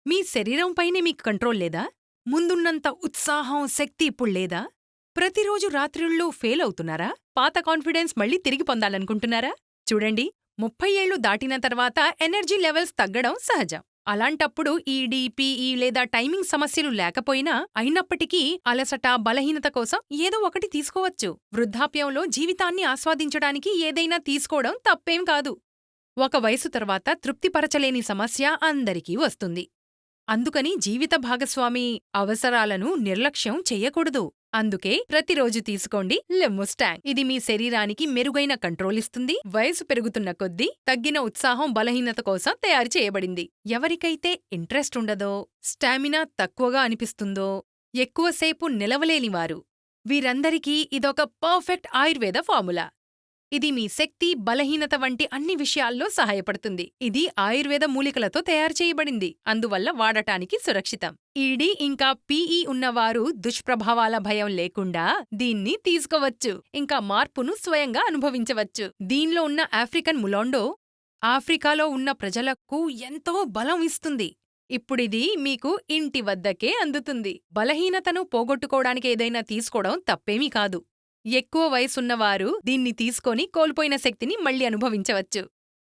మీ శరీరంపైనే మీకు కంట్రోల్ లేదా? ముందున్నంత ఉత్సాహం, శక్తి ఇప్పుడు లేదా? ప్రతిరోజు రాత్రిళ్ళు ఫెయిల్ అవుతున్నారా? పాత కాన్ఫిడెన్స్ మళ్ళీ తిరిగి పొందాలనుకుంటున్నారా? చూడండి, 30 ఏళ్లు దాటిన తర్వాత ఎనర్జీ లెవెల్స్ తగ్గడం సహజం. అలాంటప్పుడు ఈడీ, పీఈ లేదా టైమింగ్ సమస్యలు లేకపోయినా అయినప్పటికీ అలసట, బలహీనత కోసం ఏదో ఒకటి తీసుకోవచ్చు. వృద్ధాప్యంలో జీవితాన్ని ఆస్వాదించడానికి ఏదైనా తీసుకోవడం తప్పేం కాదు. ఒక వయసు తర్వాత తృప్తిపరచలేని సమస్య అందరికీ వస్తుంది. అందుకని జీవిత భాగస్వామి అవసరాలను నిర్లక్ష్యం చెయ్యకూడదు. అందుకే ప్రతిరోజు తీసుకోండి లెమ్ముస్టాంగ్. ఇది మీ శరీరానికి మెరుగైన కంట్రోల్ ఇస్తుంది. వయసు పెరుగుతున్న కొద్దీ తగ్గిన ఉత్సాహం, బలహీనత కోసం తయారు చేయబడింది. ఎవరికైతే ఇంట్రెస్ట్ ఉండదో, స్టామినా తక్కువగా అనిపిస్తుందో, ఎక్కువసేపు నిలవలేనివారు, వీరందరికీ ఇదొక పర్ఫెక్ట్ ఆయుర్వేద ఫార్ములా. ఇది మీ శక్తి, బలహీనత వంటి అన్ని విషయాల్లో సహాయపడుతుంది. ఇది ఆయుర్వేద మూలికలతో తయారు చేయబడింది, అందువల్ల వాడటానికి సురక్షితం. ఈడీ ఇంకా పీఈ ఉన్నవారు దుష్ప్రభావాల భయం లేకుండా దీన్ని తీసుకోవచ్చు, ఇంకా మార్పును స్వయంగా అనుభవించవచ్చు. దీనిలో ఉన్న ఆఫ్రికన్ ములాండో ఆఫ్రికాలో ఉన్న ప్రజలకు ఎంతో బలం ఇస్తుంది. ఇప్పుడిది మీకు ఇంటి వద్దకే అందుతుంది. బలహీనతను పోగొట్టుకోవడానికి ఏదైనా తీసుకోవడం తప్పేమీ కాదు. ఎక్కువ వయసున్నవారు దీన్ని తీసుకొని కోల్పోయిన శక్తిని మళ్ళీ అనుభవించవచ్చు.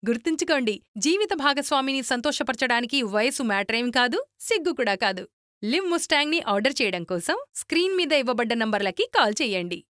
గుర్తుంచుకోండి, జీవిత భాగస్వామిని సంతోషపరచడానికి వయసు మ్యాటరేం కాదు, సిగ్గు కూడా కాదు. లివ్ ముస్టాంగ్ని ఆర్డర్ చేయడం కోసం స్క్రీన్ మీద ఇవ్వబడ్డ నంబర్లకి కాల్ చేయండి.